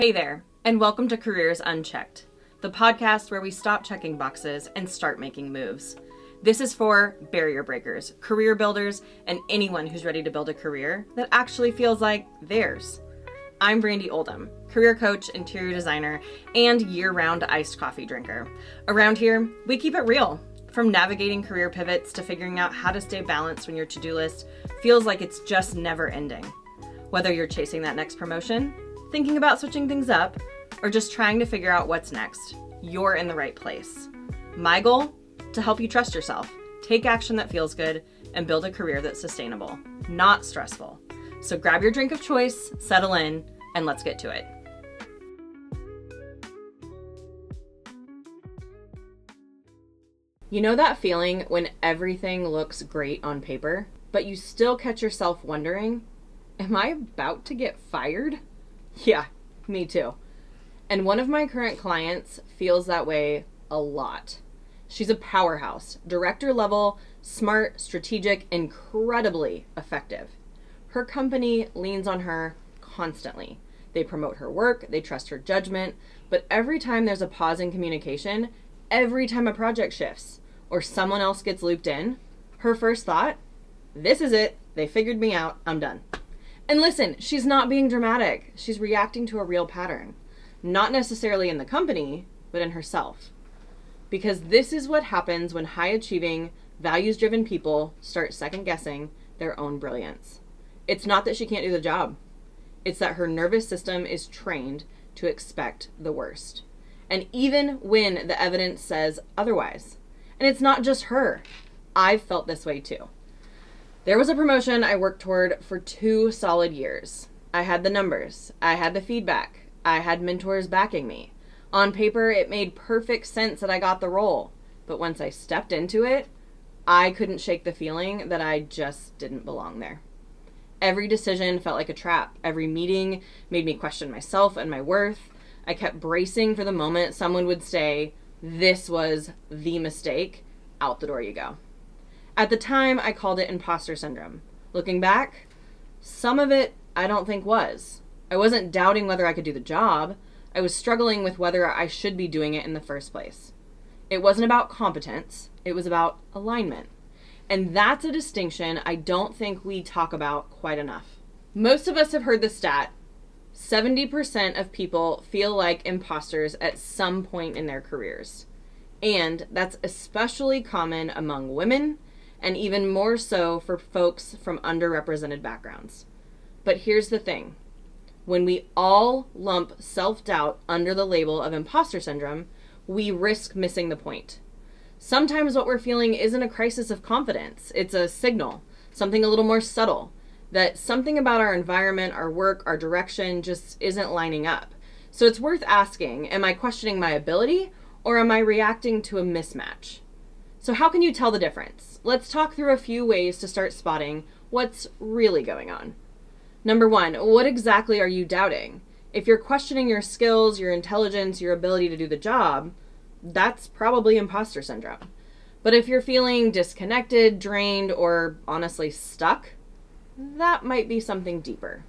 Hey there, and welcome to Careers Unchecked, the podcast where we stop checking boxes and start making moves. This is for barrier breakers, career builders, and anyone who's ready to build a career that actually feels like theirs. I'm Brandy Oldham, career coach, interior designer, and year-round iced coffee drinker. Around here, we keep it real. From navigating career pivots to figuring out how to stay balanced when your to-do list feels like it's just never ending. Whether you're chasing that next promotion, thinking about switching things up, or just trying to figure out what's next, you're in the right place. My goal? To help you trust yourself, take action that feels good, and build a career that's sustainable, not stressful. So grab your drink of choice, settle in, and let's get to it. You know that feeling when everything looks great on paper, but you still catch yourself wondering, am I about to get fired? Yeah, me too. And one of my current clients feels that way a lot. She's a powerhouse, director level, smart, strategic, incredibly effective. Her company leans on her constantly. They promote her work, they trust her judgment, but every time there's a pause in communication, every time a project shifts or someone else gets looped in, her first thought, this is it, they figured me out, I'm done. And listen, she's not being dramatic. She's reacting to a real pattern. Not necessarily in the company, but in herself. Because this is what happens when high-achieving, values-driven people start second-guessing their own brilliance. It's not that she can't do the job. It's that her nervous system is trained to expect the worst. And even when the evidence says otherwise. And it's not just her. I've felt this way too. There was a promotion I worked toward for 2 solid years. I had the numbers. I had the feedback. I had mentors backing me. On paper, it made perfect sense that I got the role. But once I stepped into it, I couldn't shake the feeling that I just didn't belong there. Every decision felt like a trap. Every meeting made me question myself and my worth. I kept bracing for the moment someone would say, this was the mistake. Out the door you go. At the time, I called it imposter syndrome. Looking back, some of it I don't think was. I wasn't doubting whether I could do the job. I was struggling with whether I should be doing it in the first place. It wasn't about competence. It was about alignment. And that's a distinction I don't think we talk about quite enough. Most of us have heard the stat, 70% of people feel like imposters at some point in their careers. And that's especially common among women, and even more so for folks from underrepresented backgrounds. But here's the thing. When we all lump self-doubt under the label of imposter syndrome, we risk missing the point. Sometimes what we're feeling isn't a crisis of confidence. It's a signal, something a little more subtle, that something about our environment, our work, our direction just isn't lining up. So it's worth asking, am I questioning my ability or am I reacting to a mismatch? So how can you tell the difference? Let's talk through a few ways to start spotting what's really going on. Number 1, what exactly are you doubting? If you're questioning your skills, your intelligence, your ability to do the job, that's probably imposter syndrome. But if you're feeling disconnected, drained, or honestly stuck, that might be something deeper.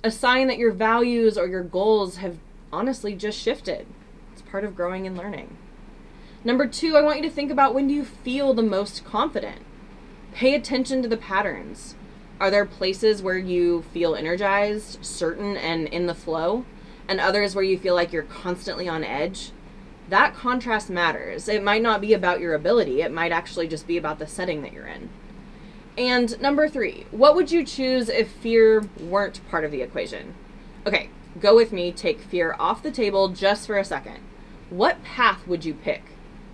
A sign that your values or your goals have honestly just shifted. It's part of growing and learning. Number 2, I want you to think about when do you feel the most confident? Pay attention to the patterns. Are there places where you feel energized, certain, and in the flow, and others where you feel like you're constantly on edge? That contrast matters. It might not be about your ability. It might actually just be about the setting that you're in. And number 3, what would you choose if fear weren't part of the equation? Okay, go with me. Take fear off the table just for a second. What path would you pick?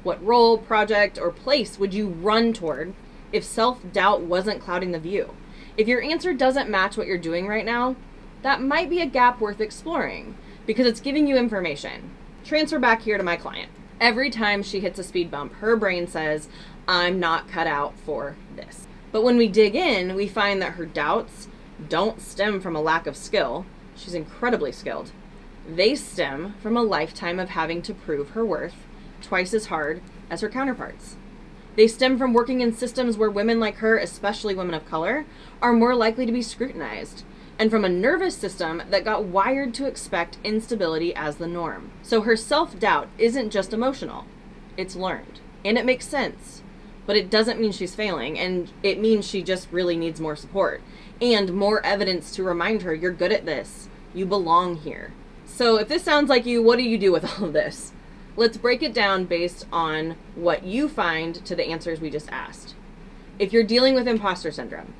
What role, project, or place would you run toward if self-doubt wasn't clouding the view? If your answer doesn't match what you're doing right now, that might be a gap worth exploring because it's giving you information. Transfer back here to my client. Every time she hits a speed bump, her brain says, I'm not cut out for this. But when we dig in, we find that her doubts don't stem from a lack of skill. She's incredibly skilled. They stem from a lifetime of having to prove her worth twice as hard as her counterparts. They stem from working in systems where women like her, especially women of color, are more likely to be scrutinized. and from a nervous system that got wired to expect instability as the norm. So her self-doubt isn't just emotional, it's learned. And it makes sense, but it doesn't mean she's failing, and it means she just really needs more support and more evidence to remind her you're good at this, you belong here. So if this sounds like you, what do you do with all of this? Let's break it down based on what you find to the answers we just asked. If you're dealing with imposter syndrome,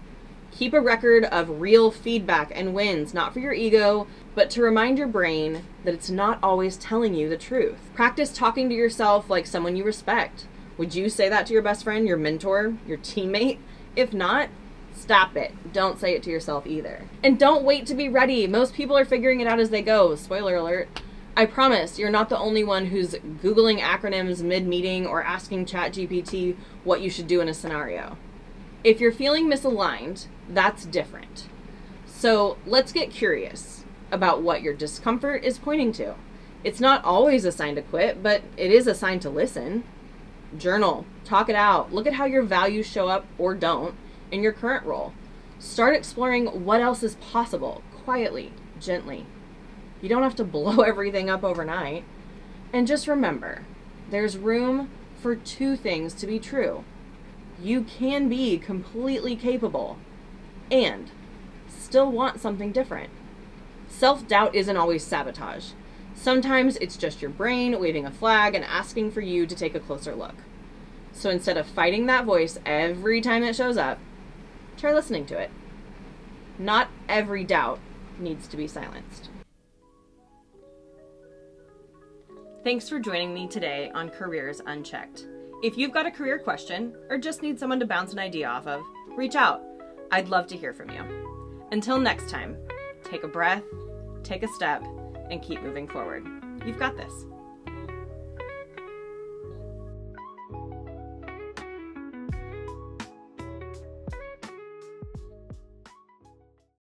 keep a record of real feedback and wins, not for your ego, but to remind your brain that it's not always telling you the truth. Practice talking to yourself like someone you respect. Would you say that to your best friend, your mentor, your teammate? If not, stop it. Don't say it to yourself either. And don't wait to be ready. Most people are figuring it out as they go. Spoiler alert. I promise you're not the only one who's Googling acronyms mid-meeting or asking ChatGPT what you should do in a scenario. If you're feeling misaligned, that's different. So let's get curious about what your discomfort is pointing to. It's not always a sign to quit, but it is a sign to listen. Journal, talk it out, look at how your values show up or don't in your current role. Start exploring what else is possible, quietly, gently. You don't have to blow everything up overnight. And just remember, there's room for two things to be true. You can be completely capable and still want something different. Self-doubt isn't always sabotage. Sometimes it's just your brain waving a flag and asking for you to take a closer look. So instead of fighting that voice every time it shows up, try listening to it. Not every doubt needs to be silenced. Thanks for joining me today on Careers Unchecked. If you've got a career question or just need someone to bounce an idea off of, reach out. I'd love to hear from you. Until next time, take a breath, take a step, and keep moving forward. You've got this.